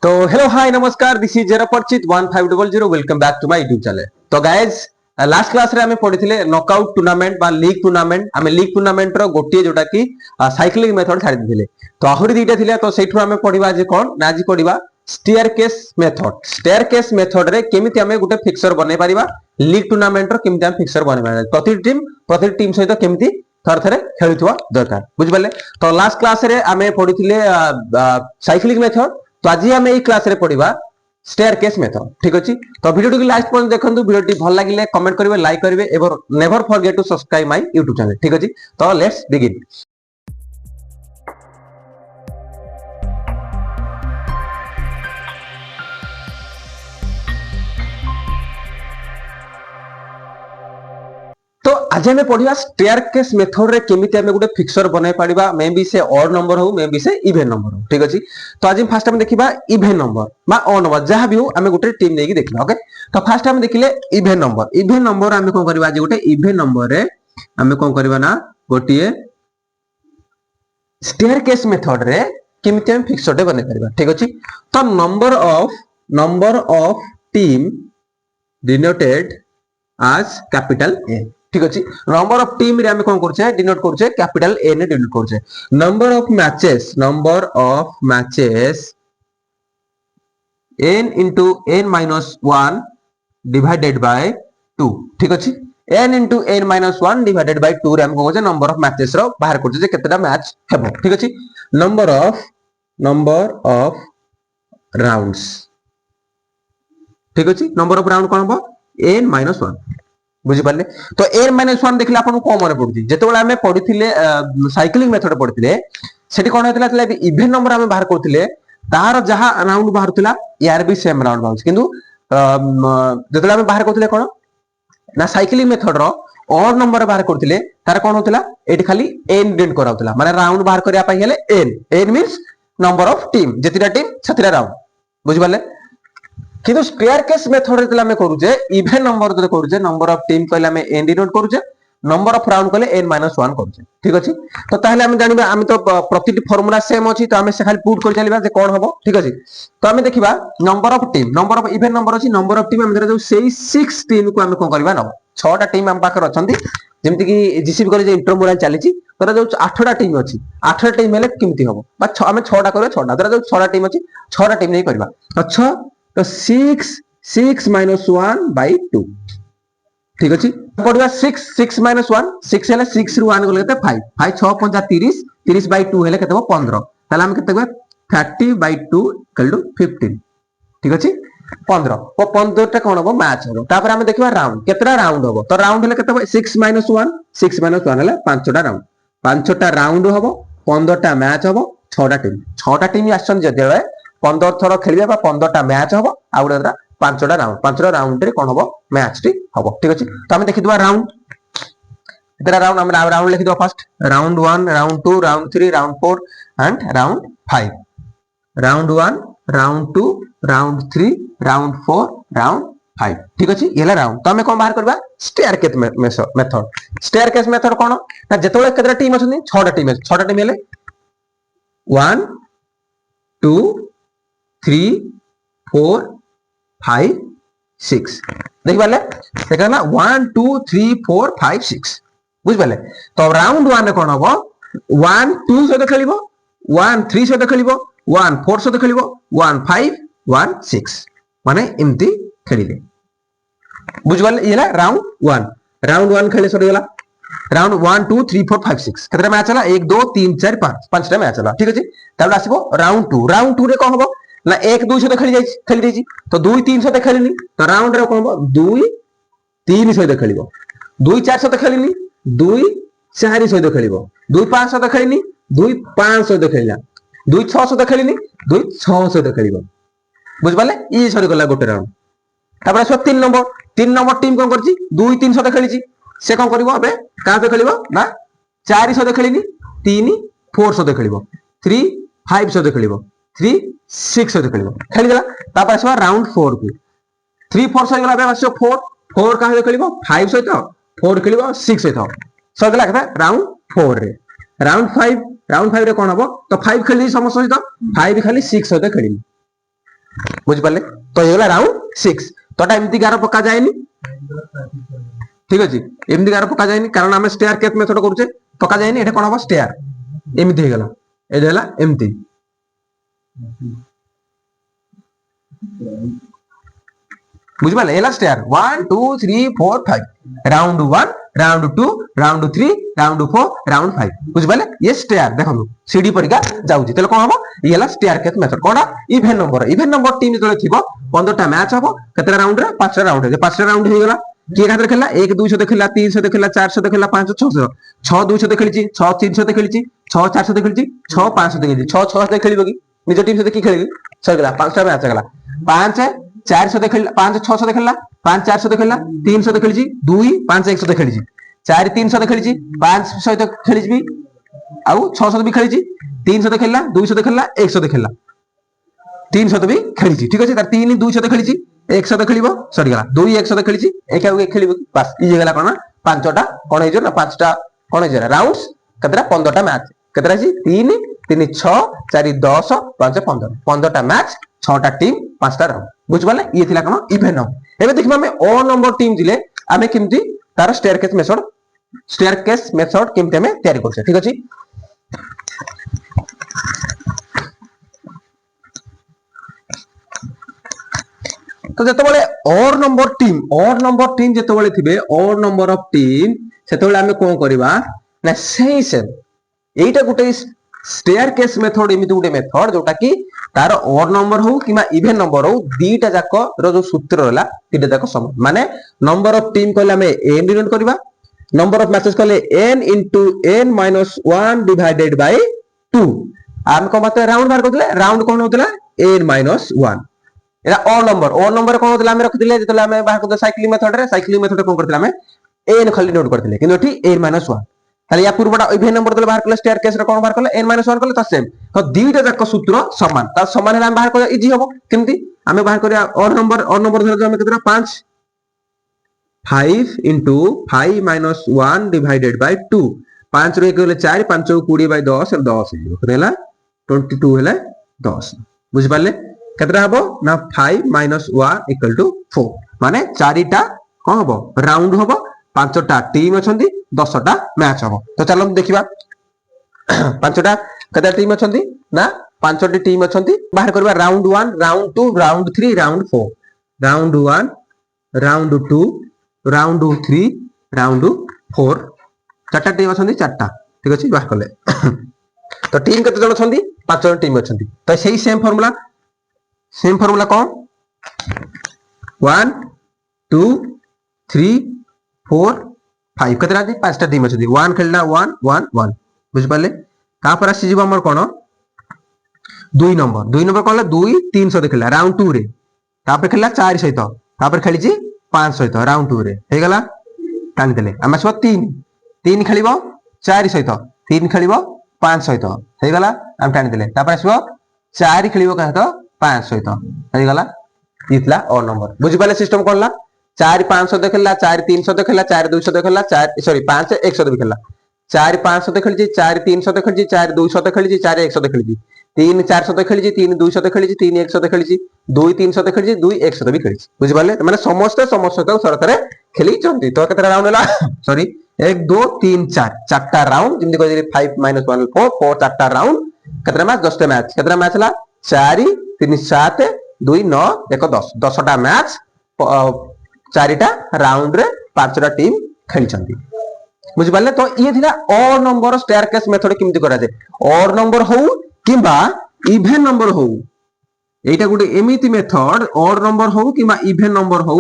तो hello hi नमस्कार this is जरपरचित 1500 welcome back to my YouTube channel. तो गाइज लास्ट क्लास रे हमें पढ़िथिले नॉकआउट टूर्नामेंट बा लीग टूर्नामेंट हमें लीग टूर्नामेंट रो गोटिए जोटा की साइक्लिंग मेथड छाडी दिथिले। तो आहुरी दुईटा थिले तो सेठु हमें पढिबा जे कोन ना जी पढिबा स्टेयरकेस मेथड। स्टेयरकेस मेथड रे केमिति हमें गुटे फिक्सर बनै परिबा लीग टूर्नामेंट रो केमिति हम फिक्सर बनै परिबा प्रति टीम सहित केमिति थर थरे खेलुथवा दरकार बुझ पाले। तो लास्ट क्लास रे हमें पढिथिले साइक्लिंग मेथड। तो आज हम এই ক্লাস রে পড়িবা স্টেয়ারকেস মেথড। ঠিক আছে তো ভিডিওটি লাস্ট পর্যন্ত দেখন্তু। ভিডিওটি ভালো লাগিলে কমেন্ট করিবে লাইক করিবে এবং never forget to subscribe my YouTube channel. ঠিক আছে তো লেটস বিগিন। तो आज हमें पढ़िबा स्टेयरकेस मेथड रे केमिति हमें गुटे फिक्सर बनै पारिबा मे बी से ऑड नंबर हो मे बी से इवन नंबर हो। ठीक अछि तो आज हम फर्स्ट हम देखिबा इवन नंबर बा ऑड नंबर जहां भी हो हमें गुटे टीम नेकी देखिबा। ओके तो फर्स्ट हम देखिले इवन नंबर हमें कोन करबा जे गुटे इवन नंबर रे हमें कोन करबा ना गोटिए स्टेयरकेस मेथड रे केमिति हम फिक्सर दे बनै पारिबा। ठीक अछि तो number of team denoted as capital A. ठीक अछि नंबर ऑफ टीम रे हम कोन करछे डिनोट करछे कैपिटल ए ने डिनोट करछे। Number of matches n into n minus 1 divided by 2। ठीक अछि n into n minus 1 divided by 2 रे हम कोन करछे नंबर ऑफ मैचेस रो बाहर करछे जे केतेटा मैच हेबो। ठीक अछि नंबर ऑफ राउंड्स। ठीक अछि नंबर ऑफ राउंड कोन हो n minus 1 बुझी पाले। तो n minus 1 देखले आपन को मन पड़ुची जेतेबेला हमें पढिथिले साइक्लिंग मेथड पढिथिले सेठी कोन होतला तले इवन नंबर हमें बाहर करथिले तार जहां राउंड बाहरथिला यार भी सेम राउंड बाहर किंतु जेतेबेला हमें बाहर करथिले कोन ना साइक्लिंग मेथड रो ऑड नंबर बाहर करथिले तार कोन होतला एठी खाली n डिनोट कराउतला माने राउंड बाहर करिया पई हेले n means number of team जेतिरा टीम सेतिरा राउंड बुझी पाले। किंतु स्टेयरकेस मेथड रे हमें करूजे इवन नंबर रे करूजे नंबर ऑफ टीम कहले हमें n डिनोट करूजे नंबर ऑफ राउंड कहले n minus 1 करूजे। ठीक अछि तो ताहले हम जानिबा हम तो प्रतिटी फार्मूला सेम अछि तो हमें से खाली पुट कर चलिबा जे कोन हबो। ठीक अछि तो हमें देखिबा number of team number of even number अछि नंबर ऑफ टीम हम धरे जो सेई 6 टीम को हम कोन करबा न 6 टा टीम हम पाकर अछंती जेमति कि जीसीबी करे जे इंटरमोरल चलीची तोरा जो 8 टा टीम अछि 8 टा टीम हेले केमति हबो बा हमें 6 टा करे 6 टा तोरा जो 6 टा टीम अछि 6 टा टीम नै करबा अच्छा तो 6 minus 1 by 2। ठीक अछि पढिबा 6 minus 1 6 हेले 6 रु 1 गले केते 5 5 6 5 30 30 by 2 हेले केते 15 ताले हम केते 30 by 2 इक्वल टू 15। ठीक अछि 15 ओ 15 टा कोन हबो मैच हबो तापर हम देखिबा राउंड केतेटा राउंड हबो तो राउंड हेले केते 6 minus 1 हेले 5 टा राउंड 5 टा राउंड हबो 15 टा मैच हबो 6 टा टीम आछन जदेले 15 थरो खेलिबा बा 15 टा मैच हबो आ उडा 5 टा राउंड रे कोन हबो मैच टी हबो। ठीक अछि तो हम देखि दवा राउंड इतरा राउंड हम राउंड लिखि दवा first round 1 round 2 round 3 round 4 and round 5 round 1 round 2 round 3 round 4 round 5। ठीक अछि येला राउंड तो हम कोन बाहर करबा स्टेयरकेस मेथड। स्टेयरकेस मेथड कोन ना जेतोले केतरा टीम अछनी 6 टा टीम हेले 1 2 3 4 5 6 देख पाले देखा ना 1 2 3 4 5 6 बुझ पाले। तो राउंड 1 कोन हबो 1 2 से खेलिबो 1 3 से खेलिबो 1 4 से खेलिबो 1 5 1 6 माने इम्ति खेलिले बुझ पाले येला राउंड 1 खेले सरी गेला राउंड 1 2 3 4 5 6 केतरा मैच हला 1 2 3 4 5 5 टा मैच हला। ठीक अछि ताबे आसीबो राउंड 2 रे कोन हबो ना 1 2 से खेली जाई तो 2 3 से खेलिनी तो राउंड रे कोन हबो 2 3 से खेलिबो 2 4 से खेलिनी 2 4 से खेलिबो 2 5 से खेलिनी 2 5 से खेलिला 2 6 से खेलिनी 2 6 से खेलिबो बुझ पाले ई सरी गला गोटे राउंड। तापर आसो 3 नंबर टीम कोन करची 2 3 से खेलिची से कोन करबो अबे का से खेलिबो ना 4 से खेलिनी 3 4 से खेलिबो 3 5 से खेलिबो 3 6 से खेलिबो खेली गेला तापर आसो राउंड 4 को 3 4 से गेला बे आसो 4 का से खेलिबो 5 से तो 4 खेलिबो 6 से तो सो गेला कथा राउंड 4 रे राउंड 5 रे कोन हबो तो 5 खेली समस्त सहित 5 खाली 6 से खेलिनी बुझी पाले तो ये गला राउंड 6 तोटा एमती गार पका जायनी ठीक अछि एमती गार पका जायनी कारण हम स्टेयर केस मेथड करूचे पका जायनी एटा कोन हो स्टेयर एमती हे गला एटा हला एमती बुझी पाले एला stair 1 2 3 4 5 round 1 round 2 round 3 round 4 round 5 बुझी पाले ये स्टेयर देखो सीडी परिका जाउची तले कोन हो ये हला स्टेयर केस मेथड कोना इवन नंबर टीम जतले थिबो 15 टा मैच हबो केतरा राउंड रे 5 टा राउंड हे 5 टा राउंड हे गला के खातिर खेला 1 200 खेला 300 खेला 400 खेला 500 600 6 200 खेलिची 6 300 खेलिची 6 400 खेलिची 6 500 खेलिची 6 600 खेलिबो की निज टीम से की खेलिबी सर गला 5 टा मैच गला 5 400 खेला 5 600 खेला 5 400 खेला 300 खेलिची 2 5 100 खेलिची 4 300 खेलिची 500 खेलिची आउ 600 भी खेलिची 300 खेला 200 खेला 100 खेला 300 भी खेलिची ठीक अछि तार 3 200 खेलिची 100 खेलिबो सरी गला 2 100 खेलिची 1 1 खेलिबो बस ई गला कोन 5टा कोन हे जो ना 5टा कोन हे जो राउंड्स कतरा 15टा मैच कतरा छी 3 3 6 4 10 5 15 15टा मैच 6टा टीम 5टा राउंड बुझ पाले ये थिला कोन इवेंट हम एबे देखिबा हम ओ नंबर टीम दिले आमे किमती तार स्टेयर केस मेथड किमते में तयारी करछे ठीक अछि तो जेतबेले और नंबर टीम जेतबेले थिबे और नंबर ऑफ टीम सेतबेले आमे कोन करबा ना सेही सेम एटा गुटे स्टेयर केस मेथड एमिति गुटे मेथड जोटा कि तार और नंबर हो किमा इवन नंबर हो दीटा जाको रो जो सूत्र होला तीटा जाको समान माने नंबर ऑफ टीम कहले हमें n डिनोट करबा नंबर ऑफ मैचेस कहले n into n minus 1 divided by 2 आम को मते राउंड बार करथले राउंड कोन होतला n minus 1 एरा और नंबर कोन होतला हम रखथिले जेतले हम बाहर करथले साइक्लिंग मेथड कोन करथले हम n खाली नोट करथले किंतु एठी n minus 1 ताले या पूर्वटा इवन नंबर दले बाहर करले स्टेयर केस रे कोन बाहर करले n minus 1 करले त सेम तो दीटा जाक सूत्र समान ता समान हम बाहर कर इजी होबो किमती हमें बाहर करिया और नंबर धर हम केतना 5 5 into 5 minus 1 divided by 2 5 रे कहले 4 5 20 by 10 और 10 हिजो करेला 22 हेला 10 बुझ पाले केतना हबो ना 5 minus 1 equal to 4 माने चारिटा कोन हबो राउंड हबो 5टा टीम अछंती 10टा मैच हबो तो चलो देखिबा 5टा कता टीम अछंती ना 5टी टीम अछंती बाहर करबा round 1 round 2 round 3 round 4 round 1 round 2 round 3 round 4 चारटा टीम अछंती चारटा ठीक अछि बाहर करले तो टीम कते जण अछंती 5 जण टीम अछंती तो सेही सेम फार्मूला कोन 1 2 3 4 5 कतरा दी 5टा टीम अछंती 1 खेलना 1 1 1 बुझ पाले का पर आसी जीव हमर कोन 2 नंबर कहला 2 300 देखला राउंड 2 रे तापर खेलला 4 सहित तापर खेली छी 5 सहित राउंड 2 रे हे गला टानी देले हम सब 3 खेलिबो 4 सहित 3 खेलिबो 5 सहित हे गला हम टानी देले तापर आसीबो 4 खेलिबो का तो 5 सहित हे गला इतला और नंबर बुझ पाले सिस्टम कोनला 4 500 देखला 4 300 देखला 4 200 देखला 4 सॉरी 5 100 देखला 4 500 देखली 4 300 देखली 4 200 देखली 4 100 देखली 3 400 देखली 3 200 देखली 3 100 देखली 2 300 देखली 2 100 भी खेली बुझ पाले माने समस्त तो सरकार खेली चंती तो केतना राउंड होला सॉरी 1 2 3 4 चारटा राउंड जिंदी को 5 - 1 4 4 चारटा राउंड केतना मैच 10टा मैच केतना मैच होला 4 3 7 2 9 1 10 10टा मैच चारिटा राउंड रे 5टा टीम खेली चंती बुझ पाले तो ये थिला और नंबर स्टेयर केस मेथड किमति करा जाय और नंबर हो किबा इवन नंबर हो एटा गुटे एमिति मेथड और नंबर हो किबा इवन नंबर हो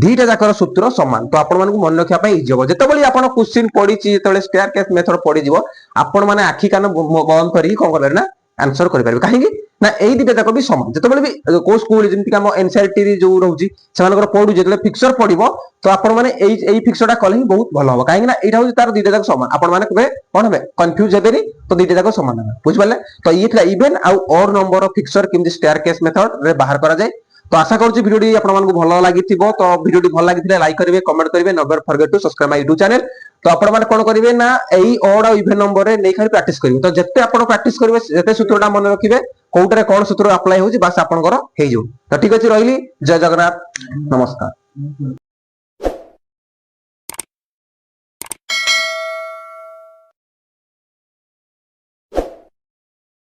दीटा जाकर सूत्र समान तो आपण मानकु मन रखिया पई इजी हो जेतेबेली आपण क्वेश्चन पढी छि जेतेबेले स्टेयर केस मेथड पढी जिवो आपण माने आखी कान बंद करी कोन करबे ना आंसर करि परबे काहे कि ना एई दीटा जाक भी समान जेतेबेले भी को स्कूल जेंति का एनसीईआरटी रे जो रहउची सेमानकर पढु जेतेले फिक्सर पढिबो तो आपण माने एई फिक्सरटा कले ही बहुत भलो हो काहे कि ना एटा हो तार दीटा जाक समान आपण माने कबे कोन होबे कंफ्यूज हेबेनी तो दीटा जाक समान है बुझ पाले तो ये थला इवन आउ और नंबर ऑफ फिक्सर किमि स्टेयर केस मेथड रे बाहर करा जाय तो आशा करूँ भिडियो आपको भल लगी तो भिडियो भल लगी लाइक करेंगे कमेंट करेंगे never forget to subscribe my YouTube channel तो आपण मैंने कौन करेंगे ना यही ऑड और इवन नंबर में नहीं खाली प्रैक्टिस करेंगे तो जिते आप प्रैक्टिस करेंगे जिते सूत्रटा मन रखिए कोटे कौन सूत्र अप्लाई होची बास आपनकर हे जो तो ठीक अछि रहिली जय जगन्नाथ नमस्कार।